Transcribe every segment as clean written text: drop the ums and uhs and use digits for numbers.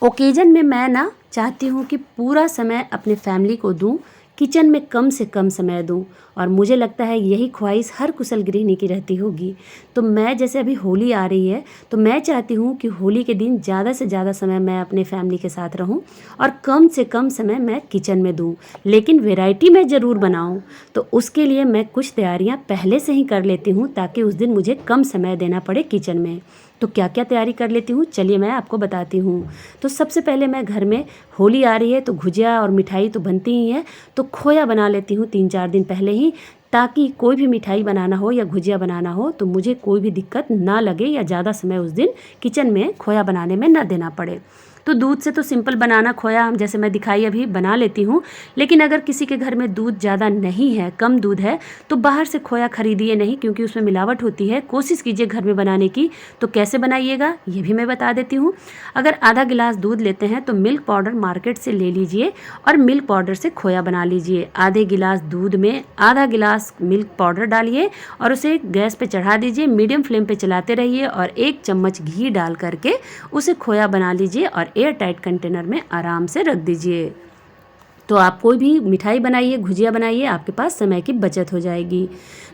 Occasion में मैं ना चाहती हूँ कि पूरा समय अपने फैमिली को दूँ, किचन में कम से कम समय दूँ और मुझे लगता है यही ख्वाहिश हर कुशल गृहिणी की रहती होगी। तो मैं जैसे अभी होली आ रही है तो मैं चाहती हूँ कि होली के दिन ज़्यादा से ज़्यादा समय मैं अपने फैमिली के साथ रहूँ और कम से कम समय मैं किचन में दूँ, लेकिन वैरायटी मैं ज़रूर बनाऊँ। तो उसके लिए मैं कुछ तैयारियाँ पहले से ही कर लेती हूँ ताकि उस दिन मुझे कम समय देना पड़े किचन में। तो क्या क्या तैयारी कर लेती हूँ चलिए मैं आपको बताती हूँ। तो सबसे पहले मैं घर में, होली आ रही है तो गुजिया और मिठाई तो बनती ही है, तो खोया बना लेती हूँ 3-4 दिन पहले ही, ताकि कोई भी मिठाई बनाना हो या गुजिया बनाना हो तो मुझे कोई भी दिक्कत ना लगे या ज़्यादा समय उस दिन किचन में खोया बनाने में ना देना पड़े। तो दूध से तो सिंपल बनाना खोया हम जैसे मैं दिखाई अभी बना लेती हूँ, लेकिन अगर किसी के घर में दूध ज़्यादा नहीं है, कम दूध है, तो बाहर से खोया खरीदिए नहीं क्योंकि उसमें मिलावट होती है। कोशिश कीजिए घर में बनाने की। तो कैसे बनाइएगा ये भी मैं बता देती हूँ। अगर आधा गिलास दूध लेते हैं तो मिल्क पाउडर मार्केट से ले लीजिए और मिल्क पाउडर से खोया बना लीजिए। आधे गिलास दूध में आधा गिलास मिल्क पाउडर डालिए और उसे गैस पे चढ़ा दीजिए, मीडियम फ्लेम पे चलाते रहिए और 1 चम्मच घी डाल करके उसे खोया बना लीजिए और एयर टाइट कंटेनर में आराम से रख दीजिए। तो आप कोई भी मिठाई बनाइए, गुजिया बनाइए, आपके पास समय की बचत हो जाएगी।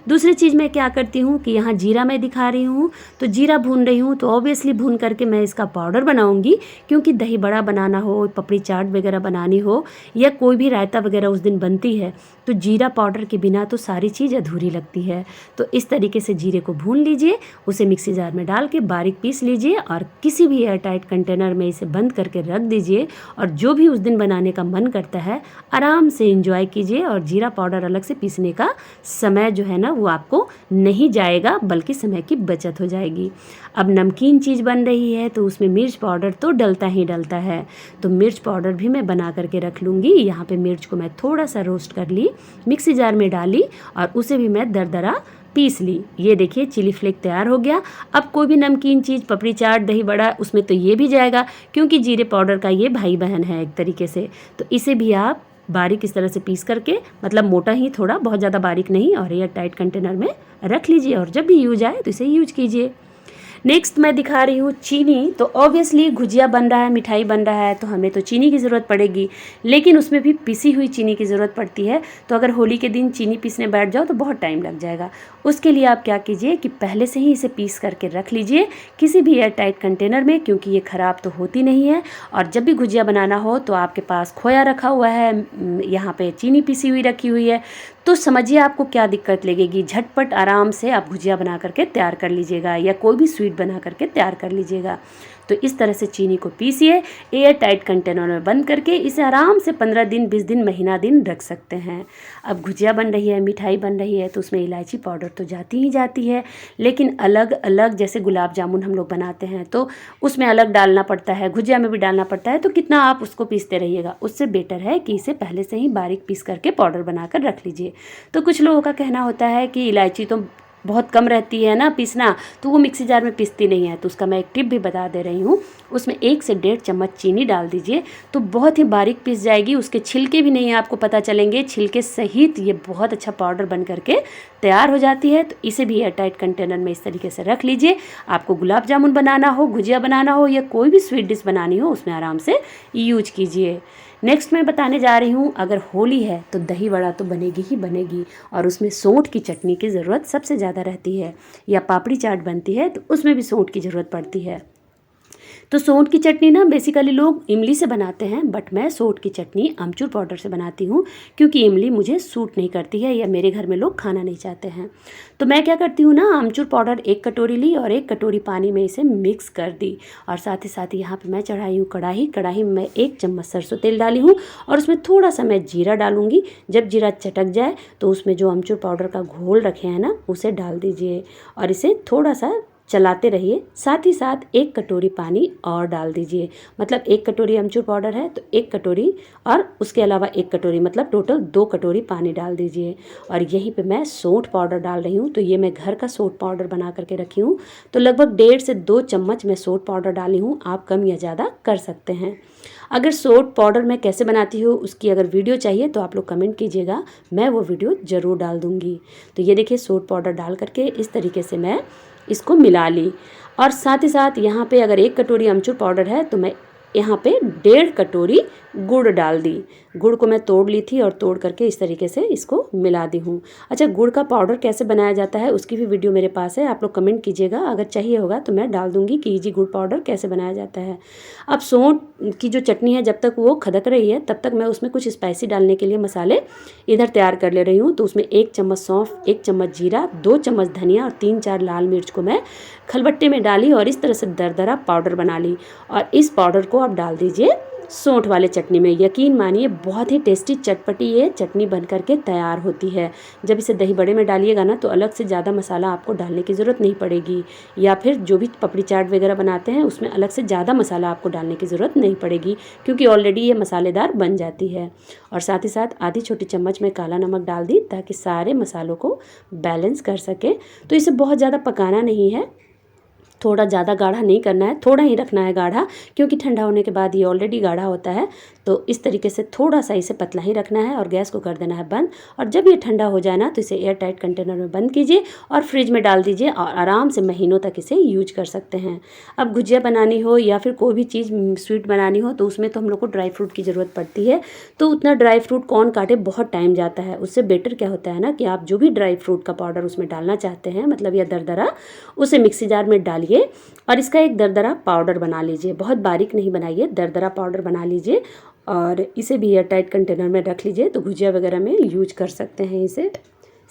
दूसरी चीज़ मैं क्या करती हूँ कि यहाँ जीरा मैं दिखा रही हूँ, तो जीरा भून रही हूँ तो ऑब्वियसली भून करके मैं इसका पाउडर बनाऊँगी, क्योंकि दही बड़ा बनाना हो, पपड़ी चाट वगैरह बनानी हो या कोई भी रायता वगैरह उस दिन बनती है तो जीरा पाउडर के बिना तो सारी चीज़ अधूरी लगती है। तो इस तरीके से जीरे को भून लीजिए, उसे मिक्सी जार में डाल के बारीक पीस लीजिए और किसी भी एयर टाइट कंटेनर में इसे बंद करके रख दीजिए और जो भी उस दिन बनाने का मन करता है आराम से एंजॉय कीजिए। और जीरा पाउडर अलग से पीसने का समय जो है ना वो आपको नहीं जाएगा, बल्कि समय की बचत हो जाएगी। अब नमकीन चीज़ बन रही है तो उसमें मिर्च पाउडर तो डलता ही डलता है, तो मिर्च पाउडर भी मैं बना करके रख लूँगी। यहाँ पे मिर्च को मैं थोड़ा सा रोस्ट कर ली, मिक्सी जार में डाली और उसे भी मैं दरदरा पीस ली। ये देखिए चिली फ्लेक तैयार हो गया। अब कोई भी नमकीन चीज़, पपड़ी चाट, दही बड़ा, उसमें तो ये भी जाएगा क्योंकि जीरे पाउडर का ये भाई बहन है एक तरीके से। तो इसे भी आप बारीक इस तरह से पीस करके, मतलब मोटा ही थोड़ा, बहुत ज़्यादा बारीक नहीं, और एयर टाइट कंटेनर में रख लीजिए और जब भी यूज आए तो इसे यूज कीजिए। नेक्स्ट मैं दिखा रही हूँ चीनी। तो ऑब्वियसली गुजिया बन रहा है, मिठाई बन रहा है तो हमें तो चीनी की ज़रूरत पड़ेगी, लेकिन उसमें भी पिसी हुई चीनी की ज़रूरत पड़ती है। तो अगर होली के दिन चीनी पीसने बैठ जाओ तो बहुत टाइम लग जाएगा। उसके लिए आप क्या कीजिए कि पहले से ही इसे पीस करके रख लीजिए किसी भी एयर टाइट कंटेनर में, क्योंकि ये ख़राब तो होती नहीं है। और जब भी गुजिया बनाना हो तो आपके पास खोया रखा हुआ है, यहाँ पे चीनी पीसी हुई रखी हुई है, तो समझिए आपको क्या दिक्कत लगेगी। झटपट आराम से आप गुजिया बना करके तैयार कर लीजिएगा या कोई भी स्वीट बना करके तैयार कर लीजिएगा। तो इस तरह से चीनी को पीसिए, एयर टाइट कंटेनर में बंद करके इसे आराम से 15 दिन, 20 दिन, महीना दिन रख सकते हैं। अब गुजिया बन रही है, मिठाई बन रही है तो उसमें इलायची पाउडर तो जाती ही जाती है, लेकिन अलग अलग, जैसे गुलाब जामुन हम लोग बनाते हैं तो उसमें अलग डालना पड़ता है, गुजिया में भी डालना पड़ता है। तो कितना आप उसको पीसते रहिएगा, उससे बेटर है कि इसे पहले से ही बारीक पीस करके पाउडर बनाकर रख लीजिए। तो कुछ लोगों का कहना होता है कि इलायची तो बहुत कम रहती है ना पीसना, तो वो मिक्सी जार में पीसती नहीं है। तो उसका मैं एक टिप भी बता दे रही हूँ। उसमें 1 से 1.5 चम्मच चीनी डाल दीजिए तो बहुत ही बारीक पीस जाएगी, उसके छिलके भी नहीं आपको पता चलेंगे, छिलके सहित ये बहुत अच्छा पाउडर बन करके तैयार हो जाती है। तो इसे भी एयर टाइट कंटेनर में इस तरीके से रख लीजिए। आपको गुलाब जामुन बनाना हो, गुजिया बनाना हो या कोई भी स्वीट डिश बनानी हो, उसमें आराम से यूज कीजिए। नेक्स्ट मैं बताने जा रही हूँ, अगर होली है तो दही वड़ा तो बनेगी ही बनेगी, और उसमें सौंठ की चटनी की ज़रूरत सबसे ज़्यादा रहती है, या पापड़ी चाट बनती है तो उसमें भी सौंठ की ज़रूरत पड़ती है। तो सौंठ की चटनी ना बेसिकली लोग इमली से बनाते हैं, बट मैं सौंठ की चटनी अमचूर पाउडर से बनाती हूँ, क्योंकि इमली मुझे सूट नहीं करती है या मेरे घर में लोग खाना नहीं चाहते हैं। तो मैं क्या करती हूँ ना, अमचूर पाउडर 1 कटोरी ली और 1 कटोरी पानी में इसे मिक्स कर दी, और साथ ही यहाँ पे मैं चढ़ाई हूँ कढ़ाई में मैं 1 चम्मच सरसों तेल डाली हूँ और उसमें थोड़ा सा मैं जीरा डालूंगी। जब जीरा चटक जाए तो उसमें जो अमचूर पाउडर का घोल रखे हैं ना उसे डाल दीजिए और इसे थोड़ा सा चलाते रहिए। साथ ही साथ 1 कटोरी पानी और डाल दीजिए, मतलब 1 कटोरी अमचूर पाउडर है तो 1 कटोरी और उसके अलावा 1 कटोरी, मतलब टोटल 2 कटोरी पानी डाल दीजिए। और यहीं पे मैं सौंठ पाउडर डाल रही हूँ। तो ये मैं घर का सौंठ पाउडर बना करके रखी हूँ, तो लगभग 1.5 से 2 चम्मच मैं सौंठ पाउडर डाली हूँ। आप कम या ज़्यादा कर सकते हैं। अगर सौंठ पाउडर मैं कैसे बनाती हूँ उसकी अगर वीडियो चाहिए तो आप लोग कमेंट कीजिएगा, मैं वो वीडियो ज़रूर डाल दूँगी। तो ये देखिए सौंठ पाउडर डाल करके इस तरीके से मैं इसको मिला ली। और साथ ही साथ यहाँ पे अगर 1 कटोरी अमचूर पाउडर है तो मैं यहाँ पे 1.5 कटोरी गुड़ डाल दी। गुड़ को मैं तोड़ ली थी और तोड़ करके इस तरीके से इसको मिला दी हूँ। अच्छा, गुड़ का पाउडर कैसे बनाया जाता है उसकी भी वीडियो मेरे पास है, आप लोग कमेंट कीजिएगा, अगर चाहिए होगा तो मैं डाल दूँगी कि इजी गुड़ पाउडर कैसे बनाया जाता है। अब सौंठ की जो चटनी है जब तक वो खदक रही है तब तक मैं उसमें कुछ स्पाइसी डालने के लिए मसाले इधर तैयार कर ले रही हूँ। तो उसमें 1 चम्मच सौंफ, 1 चम्मच जीरा, 2 चम्मच धनिया और 3-4 लाल मिर्च को मैं खलबट्टे में डाली और इस तरह से दरदरा पाउडर बना ली। और इस पाउडर को आप डाल दीजिए सौंठ वाले चटनी में। यकीन मानिए बहुत ही टेस्टी चटपटी ये चटनी बन करके तैयार होती है। जब इसे दही बड़े में डालिएगा ना तो अलग से ज़्यादा मसाला आपको डालने की ज़रूरत नहीं पड़ेगी, या फिर जो भी पपड़ी चाट वगैरह बनाते हैं उसमें अलग से ज़्यादा मसाला आपको डालने की ज़रूरत नहीं पड़ेगी, क्योंकि ऑलरेडी ये मसालेदार बन जाती है। और साथ ही साथ आधी छोटी चम्मच में काला नमक डाल दी ताकि सारे मसालों को बैलेंस कर सके। तो इसे बहुत ज़्यादा पकाना नहीं है, थोड़ा ज़्यादा गाढ़ा नहीं करना है, थोड़ा ही रखना है गाढ़ा, क्योंकि ठंडा होने के बाद ये ऑलरेडी गाढ़ा होता है। तो इस तरीके से थोड़ा सा इसे पतला ही रखना है और गैस को कर देना है बंद। और जब ये ठंडा हो जाए ना तो इसे एयर टाइट कंटेनर में बंद कीजिए और फ्रिज में डाल दीजिए और आराम से महीनों तक इसे यूज कर सकते हैं। अब गुजिया बनानी हो या फिर कोई भी चीज़ स्वीट बनानी हो तो उसमें तो हम लोग को ड्राई फ्रूट की ज़रूरत पड़ती है। तो उतना ड्राई फ्रूट कौन काटे, बहुत टाइम जाता है। उससे बेटर क्या होता है ना कि आप जो भी ड्राई फ्रूट का पाउडर उसमें डालना चाहते हैं, मतलब या दरदरा, उसे मिक्सी जार में डालिए और इसका एक दरदरा पाउडर बना लीजिए। बहुत बारीक नहीं बनाइए, दरदरा पाउडर बना लीजिए और इसे भी एयर टाइट कंटेनर में रख लीजिए। तो गुजिया वगैरह में यूज कर सकते हैं इसे।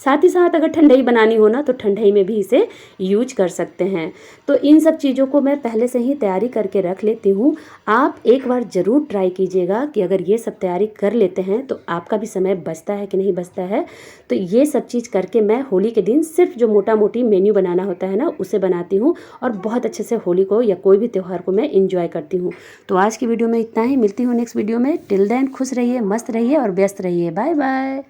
साथ ही साथ अगर ठंडाई बनानी हो ना तो ठंडाई में भी इसे यूज कर सकते हैं। तो इन सब चीज़ों को मैं पहले से ही तैयारी करके रख लेती हूँ। आप एक बार ज़रूर ट्राई कीजिएगा कि अगर ये सब तैयारी कर लेते हैं तो आपका भी समय बचता है कि नहीं बचता है। तो ये सब चीज़ करके मैं होली के दिन सिर्फ जो मोटा मोटी मेन्यू बनाना होता है ना उसे बनाती हूँ और बहुत अच्छे से होली को या कोई भी त्यौहार को मैं इंजॉय करती हूँ। तो आज की वीडियो में इतना ही, मिलती हूँ नेक्स्ट वीडियो में। टिल देन खुश रहिए, मस्त रहिए और व्यस्त रहिए। Bye bye.